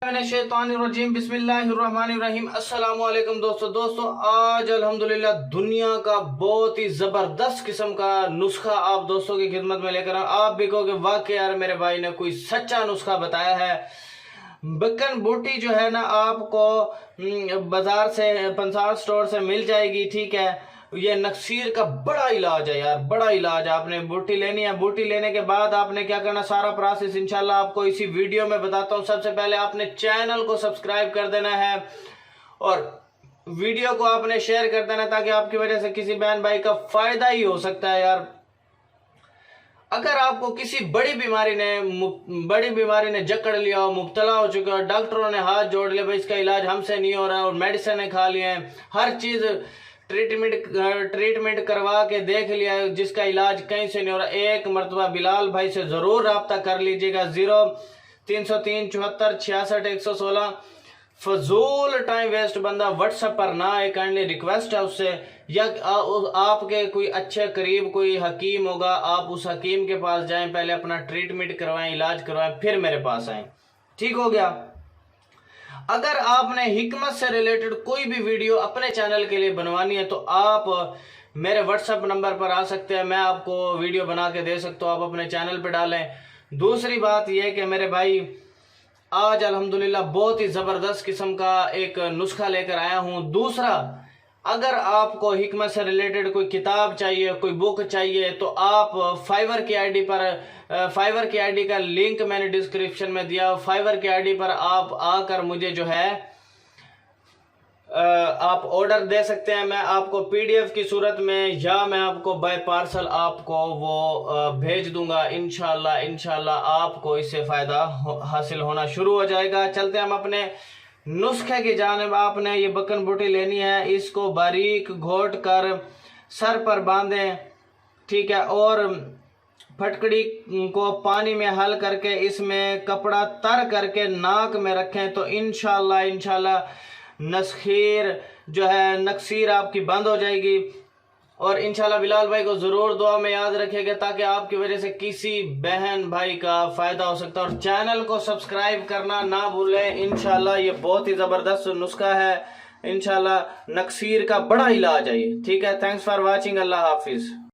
शैतानिर्रजीम बिस्मिल्लाहिर्रहमानिर्रहीम। अस्सलाम वालेकुम दोस्तों आज अल्हम्दुलिल्लाह दुनिया का बहुत ही ज़बरदस्त किस्म का नुस्खा आप दोस्तों की खिदमत में लेकर आऊँ। आप भी कहोगे वाकई यार मेरे भाई ने कोई सच्चा नुस्खा बताया है। बक्कन बूटी जो है ना आपको बाजार से पंसार स्टोर से मिल जाएगी, ठीक है। ये नक्सीर का बड़ा इलाज है यार, बड़ा इलाज है। आपने बूटी लेनी है, बूटी लेने के बाद आपने क्या करना, सारा प्रोसेस इंशाल्लाह आपको इसी वीडियो में बताता हूँ। सबसे पहले आपने चैनल को सब्सक्राइब कर देना है और वीडियो को आपने शेयर कर देना ताकि आपकी वजह से किसी बहन भाई का फायदा ही हो सकता है यार। अगर आपको किसी बड़ी बीमारी ने जकड़ लिया हो, मुब्तला हो चुके हो, डॉक्टरों ने हाथ जोड़ लिया भाई इसका इलाज हमसे नहीं हो रहा और मेडिसिन खा लिए हैं, हर चीज़ ट्रीटमेंट करवा के देख लिया जिसका इलाज कहीं से नहीं हो रहा, एक मरतबा बिलाल भाई से ज़रूर रब्ता कर लीजिएगा। 0303 74 66 116। फजूल टाइम वेस्ट बंदा व्हाट्सएप पर ना आए, काइंडली रिक्वेस्ट है उससे, या आपके कोई अच्छे करीब कोई हकीम होगा, आप उस हकीम के पास जाएं, पहले अपना ट्रीटमेंट करवाएं, इलाज करवाएं, फिर मेरे पास आएं। ठीक हो गया। अगर आपने हिकमत से रिलेटेड कोई भी वीडियो अपने चैनल के लिए बनवानी है तो आप मेरे व्हाट्सएप नंबर पर आ सकते हैं, मैं आपको वीडियो बना के दे सकता हूँ, आप अपने चैनल पर डालें। दूसरी बात यह कि मेरे भाई आज अल्हम्दुलिल्लाह बहुत ही ज़बरदस्त किस्म का एक नुस्खा लेकर आया हूँ। दूसरा, अगर आपको हिकमत से रिलेटेड कोई किताब चाहिए, कोई बुक चाहिए तो आप फाइवर की आईडी का लिंक मैंने डिस्क्रिप्शन में दिया। फाइवर की आईडी पर आप आकर मुझे जो है आप ऑर्डर दे सकते हैं। मैं आपको पीडीएफ की सूरत में या मैं आपको बाय पार्सल आपको वो भेज दूंगा। इंशाल्लाह आपको इससे फ़ायदा हासिल होना शुरू हो जाएगा। चलते हैं हम अपने नुस्खे की जानिब। आपने ये बक्कन बूटी लेनी है, इसको बारीक घोट कर सर पर बांधें, ठीक है, और फटकड़ी को पानी में हल करके इसमें कपड़ा तर करके नाक में रखें तो इंशाल्लाह नक्सीर आपकी बंद हो जाएगी। और इंशाल्लाह बिलाल भाई को ज़रूर दुआ में याद रखिएगा ताकि आपकी वजह से किसी बहन भाई का फ़ायदा हो सकता है। और चैनल को सब्सक्राइब करना ना भूलें। इंशाल्लाह ये बहुत ही ज़बरदस्त नुस्खा है, इंशाल्लाह नक्सीर का बड़ा इलाज है ये, ठीक है। Thanks for watching. अल्लाह हाफिज़।